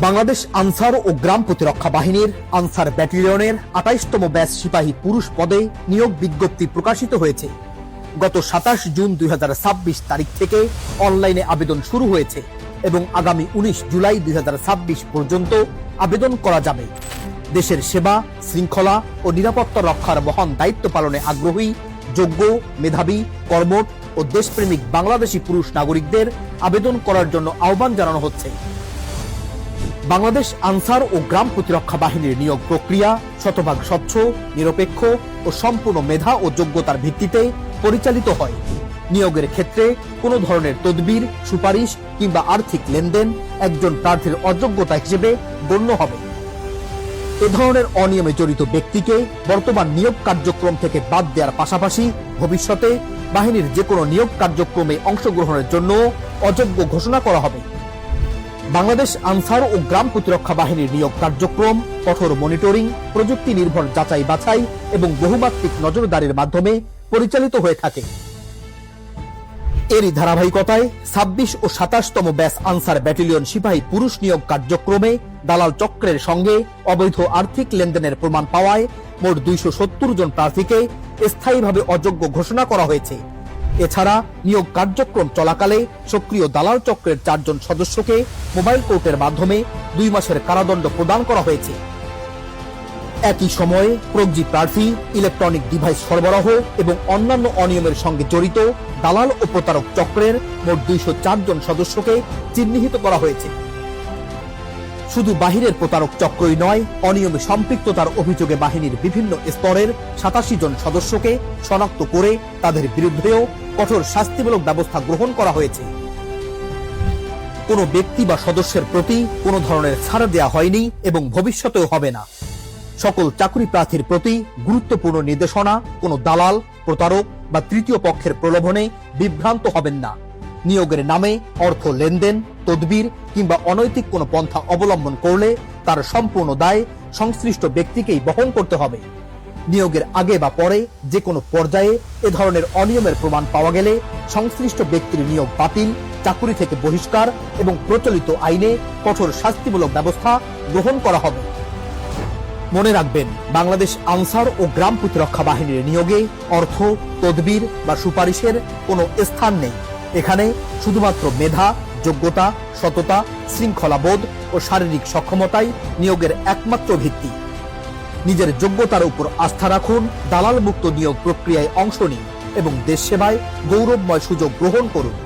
বাংলাদেশ আনসার ও গ্রাম প্রতিরক্ষা বাহিনীর answer ব্যাটালিয়নের ২৮তম batch সিপাহী পুরুষ পদে নিয়োগ বিজ্ঞপ্তি প্রকাশিত হয়েছে। গত ২৭ জুন ২০২৬ তারিখ থেকে অনলাইনে আবেদন শুরু হয়েছে এবং আগামী ১৯ জুলাই ২০২৬ পর্যন্ত আবেদন করা যাবে। দেশের সেবা, শৃঙ্খলা ও নিরাপত্তা রক্ষার মহান দায়িত্ব পালনে আগ্রহী, যোগ্য, মেধাবী, কর্মঠ ও দেশপ্রেমিক বাংলাদেশি পুরুষ নাগরিকদের আবেদন করার জন্য আহ্বান জানানো হচ্ছে। বাংলাদেশ আনসার ও গ্রাম প্রতিরক্ষা বাহিনীর নিয়োগ প্রক্রিয়া শতভাগ স্বচ্ছ, নিরপেক্ষ ও সম্পূর্ণ মেধা ও যোগ্যতার ভিত্তিতে পরিচালিত হয়। নিয়োগের ক্ষেত্রে কোনো ধরনের তদবির, সুপারিশ কিংবা আর্থিক লেনদেন একজন প্রার্থীর অযোগ্যতা হিসেবে গণ্য হবে। এ ধরনের অনিয়মে জড়িত ব্যক্তিকে বর্তমান নিয়োগ কার্যক্রম থেকে বাদ দেওয়ার পাশাপাশি ভবিষ্যতে বাহিনীর যে কোনো নিয়োগ কার্যক্রমে অংশগ্রহণের জন্য অযোগ্য ঘোষণা করা হবে। বাংলাদেশ আনসার ও গ্রাম প্রতিরক্ষা বাহিনীর নিয়োগ কার্যক্রম কঠোর মনিটরিং, প্রযুক্তি নির্ভর যাচাই বাছাই এবং বহুমাত্রিক নজরদারির মাধ্যমে পরিচালিত হয়ে থাকে। এরই ধারাবাহিকতায় ২৬ ও ২৭তম ব্যাচ আনসার ব্যাটালিয়ন সিপাহী পুরুষ নিয়োগ কার্যক্রমে দালাল চক্রের সঙ্গে অবৈধ আর্থিক লেনদেনের প্রমাণ পাওয়ায় মোট ২৭০ জন প্রার্থীকে স্থায়ীভাবে অযোগ্য ঘোষণা করা হয়েছে। এছাড়া নিয়োগ কার্যক্রম চলাকালে সক্রিয় দালাল চক্রের ৪ জন সদস্যকে মোবাইল কোর্টের মাধ্যমে ২ মাসের কারাদণ্ড প্রদান করা হয়েছে। একই সময়ে প্রজ্ঞী প্রার্থী, ইলেকট্রনিক ডিভাইস সরবরাহ এবং অন্যান্য অনিয়মের সঙ্গে জড়িত দালাল ও প্রতারক চক্রের মোট ২০৪ জন সদস্যকে চিহ্নিত করা হয়েছে। শুধু বাহিরের প্রতারক চক্রই নয়, অনিয়মে সম্পৃক্ততার অভিযোগে বাহিনীর বিভিন্ন স্তরের ৮৭ জন সদস্যকে শনাক্ত করে তাদের বিরুদ্ধেও কঠোর শাস্তিমূলক ব্যবস্থা গ্রহণ করা হয়েছে। কোনো ব্যক্তি বা সদস্যের প্রতি কোনো ধরনের ছাড় দেওয়া হয়নি এবং ভবিষ্যতেও হবে না। সকল চাকরি প্রার্থীর প্রতি গুরুত্বপূর্ণ নির্দেশনা কোনো দালাল, প্রতারক বা তৃতীয় পক্ষের প্রলোভনে বিভ্রান্ত হবেন না। নিয়োগের নামে অর্থ লেনদেন, তদবির কিংবা অনৈতিক কোনো পন্থা অবলম্বন করলে তার সম্পূর্ণ দায় সংশ্লিষ্ট ব্যক্তিকেই বহন করতে হবে। নিয়োগের আগে বা পরে যে কোনো পর্যায়ে এ ধরনের অনিয়মের প্রমাণ পাওয়া গেলে সংশ্লিষ্ট ব্যক্তির নিয়োগ বাতিল, চাকরি থেকে বহিষ্কার এবং প্রচলিত আইনে কঠোর শাস্তিমূলক ব্যবস্থা গ্রহণ করা হবে। মনে রাখবেন, বাংলাদেশ আনসার ও গ্রাম প্রতিরক্ষা বাহিনীর নিয়োগে অর্থ, তদবির বা সুপারিশের কোনো স্থান নেই। এখানে শুধুমাত্র মেধা, যোগ্যতা, সততা, শৃঙ্খলাবোধ ও শারীরিক সক্ষমতাই নিয়োগের একমাত্র ভিত্তি। নিজের যোগ্যতার উপর আস্থা রাখুন, দালাল মুক্ত নিয়োগ প্রক্রিয়ায় অংশ নিন এবং দেশ সেবায় গৌরবময় সুযোগ গ্রহণ করুন।